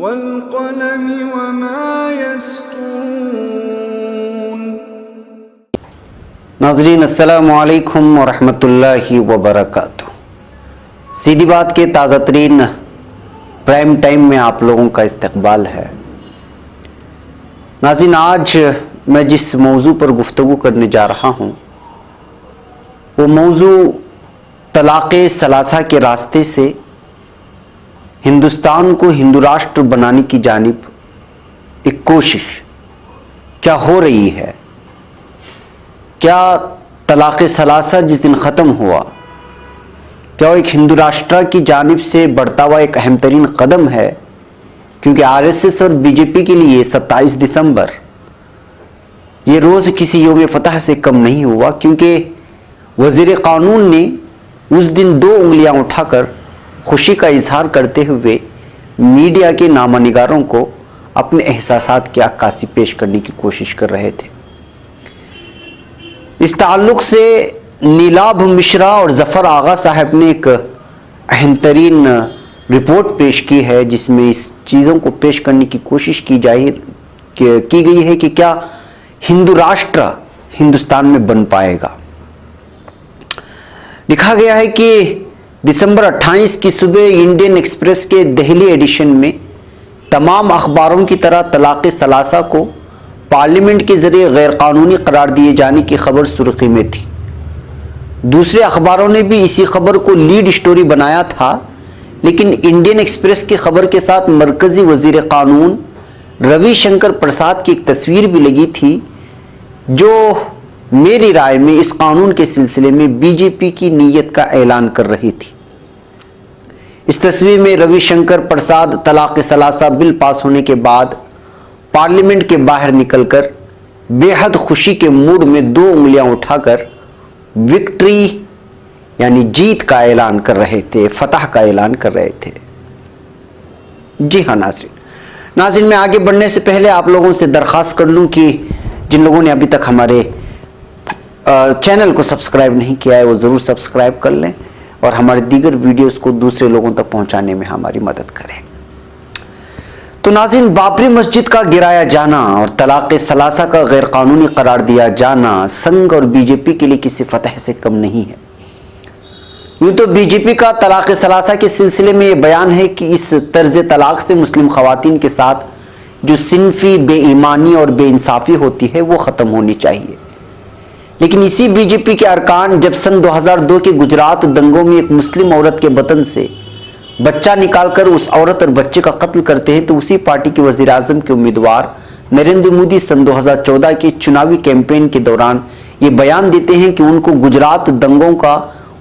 वल्क़लमि वमा यस्तून। नाज़रीन अस्सलामु अलैकुम वरहमतुल्लाहि वबरकातुहू। सीधी बात के ताज़ा तरीन प्राइम टाइम में आप लोगों का इस्तकबाल है। नाज़रीन, आज मैं जिस मौजू पर गुफ्तगू करने जा रहा हूँ वो मौजू तलाक़े सलासा के रास्ते से हिंदुस्तान को हिंदू राष्ट्र बनाने की जानिब एक कोशिश क्या हो रही है। क्या तलाक़े सलासा जिस दिन ख़त्म हुआ क्या वो एक हिंदू राष्ट्र की जानिब से बढ़ता हुआ एक अहम तरीन कदम है, क्योंकि आरएसएस और बीजेपी के लिए 27 दिसंबर ये रोज़ किसी यौम फतह से कम नहीं हुआ, क्योंकि वज़ीर क़ानून ने उस दिन 2 उंगलियां उठाकर खुशी का इजहार करते हुए मीडिया के नामानिगारों को अपने एहसासात की अक्कासी पेश करने की कोशिश कर रहे थे। इस ताल्लुक से नीलाभ मिश्रा और ज़फ़र आगा साहब ने एक अहम तरीन रिपोर्ट पेश की है, जिसमें इस चीज़ों को पेश करने की कोशिश की गई है कि क्या हिंदू राष्ट्र हिंदुस्तान में बन पाएगा। लिखा गया है कि दिसंबर 28 की सुबह इंडियन एक्सप्रेस के दिल्ली एडिशन में तमाम अखबारों की तरह तलाक़े सलासा को पार्लियामेंट के ज़रिए गैर कानूनी करार दिए जाने की खबर सुर्खी में थी। दूसरे अखबारों ने भी इसी खबर को लीड स्टोरी बनाया था, लेकिन इंडियन एक्सप्रेस की खबर के साथ मरकज़ी वज़ीर क़ानून रविशंकर प्रसाद की एक तस्वीर भी लगी थी, जो मेरी राय में इस कानून के सिलसिले में बीजेपी की नीयत का ऐलान कर रही थी। इस तस्वीर में रविशंकर प्रसाद तलाक़े सलासा बिल पास होने के बाद पार्लियामेंट के बाहर निकलकर बेहद खुशी के मूड में 2 उंगलियां उठाकर विक्ट्री यानी जीत का ऐलान कर रहे थे, फतह का ऐलान कर रहे थे। जी हाँ नाज़रीन, मैं आगे बढ़ने से पहले आप लोगों से दरख्वास्त कर लूँ कि जिन लोगों ने अभी तक हमारे चैनल को सब्सक्राइब नहीं किया है वो ज़रूर सब्सक्राइब कर लें और हमारे दीगर वीडियोस को दूसरे लोगों तक पहुंचाने में हमारी मदद करें। तो नाज़रीन, बाबरी मस्जिद का गिराया जाना और तलाक़े सलासा का गैर कानूनी करार दिया जाना संघ और बीजेपी के लिए किसी फतह से कम नहीं है। यूँ तो बीजेपी का तलाक़े सलासा के सिलसिले में ये बयान है कि इस तर्ज तलाक़ से मुस्लिम ख़वातीन के साथ जो सिनफी बेईमानी और बेइंसाफ़ी होती है वो ख़त्म होनी चाहिए। लेकिन इसी बीजेपी के अरकान जब सन 2002 के गुजरात दंगों में एक मुस्लिम औरत के बतन से बच्चा निकालकर उस औरत और बच्चे का कत्ल करते हैं, तो उसी पार्टी के वज़ीर आज़म के उम्मीदवार नरेंद्र मोदी सन 2014 के चुनावी कैंपेन के दौरान ये बयान देते हैं कि उनको गुजरात दंगों का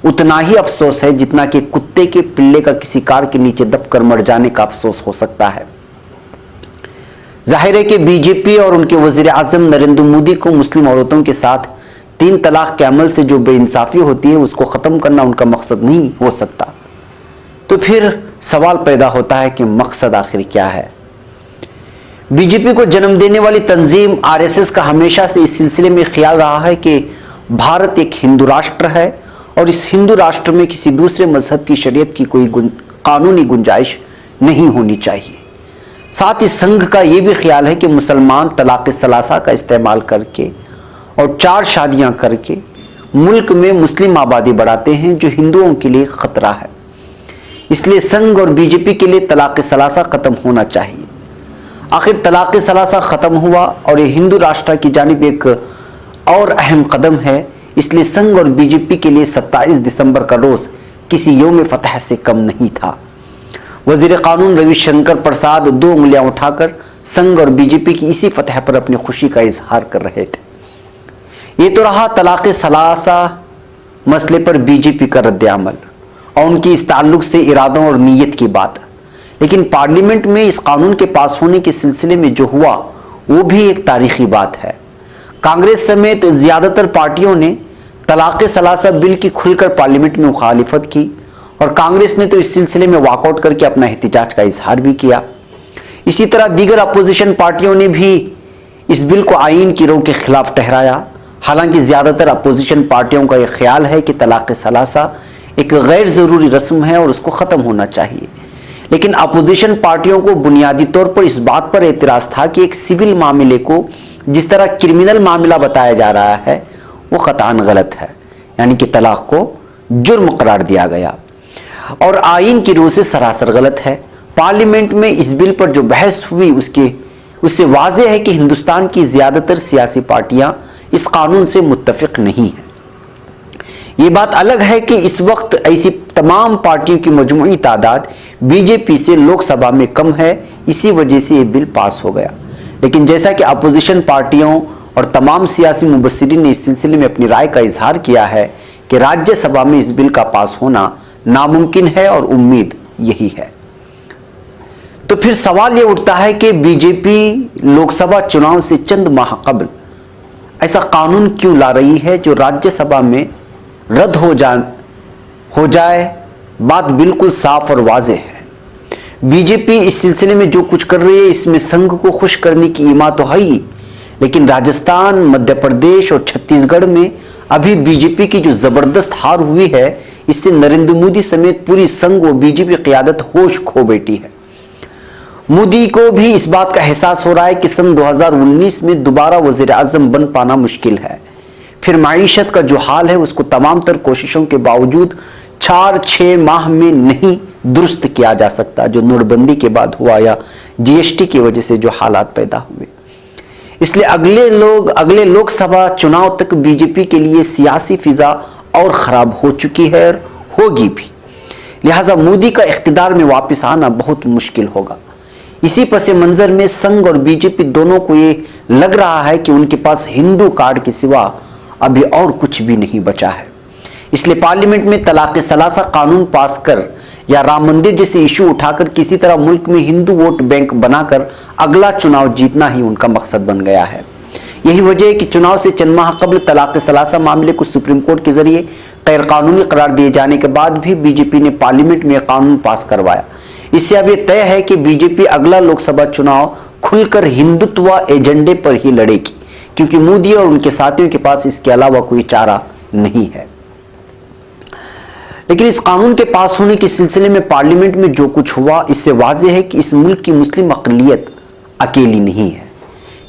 उतना ही अफसोस है जितना कि कुत्ते के पिल्ले का किसी कार के नीचे दबकर मर जाने का अफसोस हो सकता है। जाहिर है कि बीजेपी और उनके वज़ीर आज़म नरेंद्र मोदी को मुस्लिम औरतों के साथ 3 तलाक के अमल से जो बेइंसाफ़ी होती है उसको ख़त्म करना उनका मकसद नहीं हो सकता। तो फिर सवाल पैदा होता है कि मकसद आखिर क्या है। बीजेपी को जन्म देने वाली तंजीम आरएसएस का हमेशा से इस सिलसिले में ख्याल रहा है कि भारत एक हिंदू राष्ट्र है और इस हिंदू राष्ट्र में किसी दूसरे मजहब की शरीयत की कोई कानूनी गुंजाइश नहीं होनी चाहिए। साथ ही संघ का ये भी ख्याल है कि मुसलमान तलाक़े सलासा का इस्तेमाल करके और 4 शादियां करके मुल्क में मुस्लिम आबादी बढ़ाते हैं, जो हिंदुओं के लिए ख़तरा है। इसलिए संघ और बीजेपी के लिए तलाक़े सलासा ख़त्म होना चाहिए। आखिर तलाक़े सलासा ख़त्म हुआ और ये हिंदू राष्ट्र की जानिब एक और अहम कदम है, इसलिए संघ और बीजेपी के लिए 27 दिसंबर का रोज़ किसी यौम फतह से कम नहीं था। वज़ीर क़ानून रविशंकर प्रसाद 2 उंगलियां उठाकर संघ और बीजेपी की इसी फतह पर अपनी खुशी का इजहार कर रहे थे। ये तो रहा तलाक़े सलासा मसले पर बीजेपी का रद्द-ए-अमल और उनकी इस ताल्लुक से इरादों और नीयत की बात। लेकिन पार्लियामेंट में इस कानून के पास होने के सिलसिले में जो हुआ वो भी एक तारीखी बात है। कांग्रेस समेत ज़्यादातर पार्टियों ने तलाक़े सलासा बिल की खुलकर पार्लियामेंट में मुखालिफत की और कांग्रेस ने तो इस सिलसिले में वॉकआउट करके अपना एहतिजाज का इजहार भी किया। इसी तरह दीगर अपोजिशन पार्टियों ने भी इस बिल को आईन की रो के खिलाफ ठहराया। हालांकि ज़्यादातर अपोजिशन पार्टियों का यह ख्याल है कि तलाक़ सलासा एक गैर ज़रूरी रस्म है और उसको ख़त्म होना चाहिए। लेकिन अपोजिशन पार्टियों को बुनियादी तौर पर इस बात पर एतराज था कि एक सिविल मामले को जिस तरह क्रिमिनल मामला बताया जा रहा है वो कतई गलत है, यानी कि तलाक को जुर्म करार दिया गया और आईन की रूह से सरासर गलत है। पार्लियामेंट में इस बिल पर जो बहस हुई उससे वाज़ेह है कि हिंदुस्तान की ज्यादातर सियासी पार्टियां इस कानून से मुत्तफिक नहीं है। ये बात अलग है कि इस वक्त ऐसी तमाम पार्टियों की मजमूई तादाद बीजेपी से लोकसभा में कम है, इसी वजह से ये बिल पास हो गया। लेकिन जैसा कि अपोजिशन पार्टियों और तमाम सियासी मुबस्सिरीन ने इस सिलसिले में अपनी राय का इजहार किया है कि राज्यसभा में इस बिल का पास होना नामुमकिन है और उम्मीद यही है। तो फिर सवाल ये उठता है कि बीजेपी लोकसभा चुनाव से चंद माह कबल ऐसा कानून क्यों ला रही है जो राज्यसभा में रद्द हो जाए। बात बिल्कुल साफ और वाज़ेह है। बीजेपी इस सिलसिले में जो कुछ कर रही है इसमें संघ को खुश करने की ईमा तो है ही, लेकिन राजस्थान, मध्य प्रदेश और छत्तीसगढ़ में अभी बीजेपी की जो जबरदस्त हार हुई है इससे नरेंद्र मोदी समेत पूरी संघ व बीजेपी क़यादत होश खो बैठी है। मोदी को भी इस बात का एहसास हो रहा है कि सन 2019 में दोबारा वज़ीर आज़म बन पाना मुश्किल है। फिर माईशत का जो हाल है उसको तमाम तर कोशिशों के बावजूद 4-6 माह में नहीं दुरुस्त किया जा सकता, जो नोटबंदी के बाद हुआ या जीएसटी की वजह से जो हालात पैदा हुए। इसलिए अगले लोकसभा चुनाव तक बीजेपी के लिए सियासी फिजा और खराब हो चुकी है और होगी भी। लिहाजा मोदी का इख्तिदार में वापस आना बहुत मुश्किल होगा। इसी पस मंजर में संघ और बीजेपी दोनों को ये लग रहा है कि उनके पास हिंदू कार्ड के सिवा अभी और कुछ भी नहीं बचा है। इसलिए पार्लियामेंट में तलाक सलासा कानून पास कर या राम मंदिर जैसे इशू उठाकर किसी तरह मुल्क में हिंदू वोट बैंक बनाकर अगला चुनाव जीतना ही उनका मकसद बन गया है। यही वजह है कि चुनाव से चंद माह कबल तलाक सलासा मामले को सुप्रीम कोर्ट के जरिए गैर कानूनी करार दिए जाने के बाद भी बीजेपी ने पार्लियामेंट में कानून पास करवाया। इससे अब यह तय है कि बीजेपी अगला लोकसभा चुनाव खुलकर हिंदुत्व एजेंडे पर ही लड़ेगी, क्योंकि मोदी और उनके साथियों के पास इसके अलावा कोई चारा नहीं है। लेकिन इस कानून के पास होने के सिलसिले में पार्लियामेंट में जो कुछ हुआ इससे वाज़ेह है कि इस मुल्क की मुस्लिम अक़लियत अकेली नहीं है।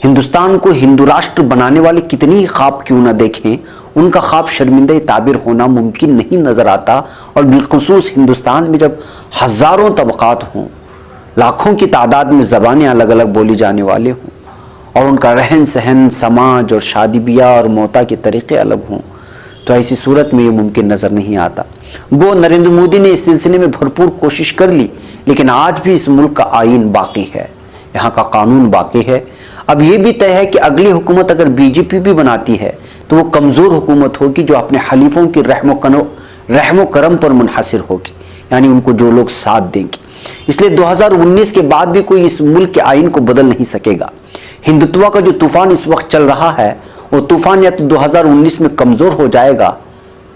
हिंदुस्तान को हिंदू राष्ट्र बनाने वाले कितनी ही ख्वाब क्यों न देखें, उनका ख्वाब शर्मिंदा ताबिर होना मुमकिन नहीं नजर आता। और बिलखुसूस हिंदुस्तान में जब हजारों तबक़ात हों, लाखों की तादाद में ज़बानें अलग अलग बोली जाने वाले हों और उनका रहन सहन, समाज और शादी ब्याह और मौता के तरीक़े अलग हों, तो ऐसी सूरत में ये मुमकिन नज़र नहीं आता। गो नरेंद्र मोदी ने इस सिलसिले में भरपूर कोशिश कर ली, लेकिन आज भी इस मुल्क का आईन बाकी है, यहाँ का कानून बाकी है। अब ये भी तय है कि अगली हुकूमत अगर बीजेपी भी बनाती है तो वो कमज़ोर हुकूमत होगी जो अपने हलीफों की रहमो करम पर मुनहसर होगी, यानी उनको जो लोग साथ देंगे। इसलिए 2019 के बाद भी कोई इस मुल्क के आईन को बदल नहीं सकेगा। हिंदुत्व का जो तूफान इस वक्त चल रहा है वो तूफान या तो 2019 में कमज़ोर हो जाएगा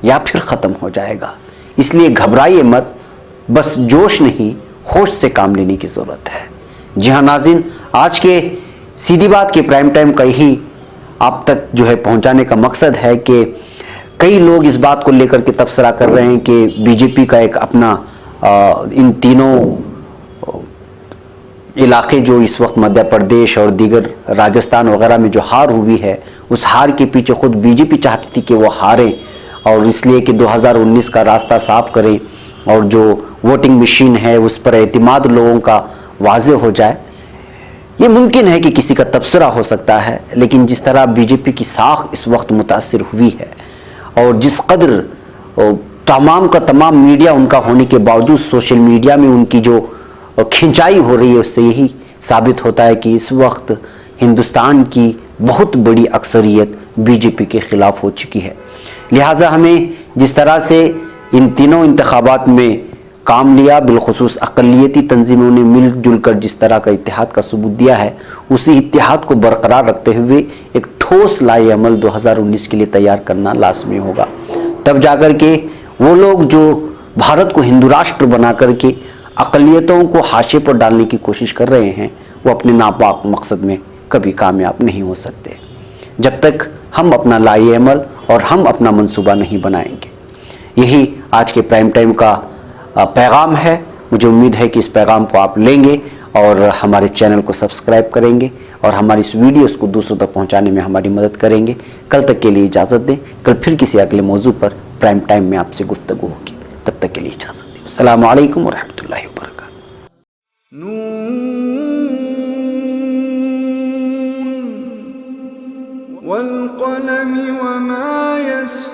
या फिर ख़त्म हो जाएगा। इसलिए घबराइए मत, बस जोश नहीं होश से काम लेने की ज़रूरत है। जी हाँ नाज़रीन, आज के सीधी बात के प्राइम टाइम का ही आप तक जो है पहुंचाने का मकसद है कि कई लोग इस बात को लेकर के तबसरा कर रहे हैं कि बीजेपी का एक अपना इन तीनों इलाके जो इस वक्त मध्य प्रदेश और दीगर राजस्थान वगैरह में जो हार हुई है, उस हार के पीछे खुद बीजेपी चाहती थी कि वो हारें और इसलिए कि 2019 का रास्ता साफ करें और जो वोटिंग मशीन है उस पर एतमाद लोगों का वाज़ेह हो जाए। ये मुमकिन है कि किसी का तबसरा हो सकता है, लेकिन जिस तरह बीजेपी की साख इस वक्त मुतासिर हुई है और जिस कदर तमाम का तमाम मीडिया उनका होने के बावजूद सोशल मीडिया में उनकी जो खिंचाई हो रही है, उससे यही साबित होता है कि इस वक्त हिंदुस्तान की बहुत बड़ी अक्सरियत बीजेपी के ख़िलाफ़ हो चुकी है। लिहाजा हमें जिस तरह से इन तीनों इंतखाबात में काम लिया, बिलखुसूस अक़लियती तंजीमों ने मिलजुल कर जिस तरह का इत्तेहाद का सबूत दिया है, उसी इत्तेहाद को बरकरार रखते हुए एक ठोस लाए अमल 2019 के लिए तैयार करना लाजमी होगा। तब जाकर के वो लोग जो भारत को हिंदू राष्ट्र बना करके अक़लियतों को हाशिए पर डालने की कोशिश कर रहे हैं, वो अपने नापाक मकसद में कभी कामयाब नहीं हो सकते जब तक हम अपना लाए अमल और हम अपना मंसूबा नहीं बनाएंगे। यही आज के प्राइम टाइम का पैगाम है। मुझे उम्मीद है कि इस पैगाम को आप लेंगे और हमारे चैनल को सब्सक्राइब करेंगे और हमारी इस वीडियोस को दूसरों तक पहुंचाने में हमारी मदद करेंगे। कल तक के लिए इजाज़त दें। कल फिर किसी अगले मौजू पर प्राइम टाइम में आपसे गुफ्तगू होगी। तब तक के लिए इजाज़त दें। अस्सलामु अलैकुम वरहमतुल्लाहि वबरकातुहू। वल क़लम वमा यस्तुरून।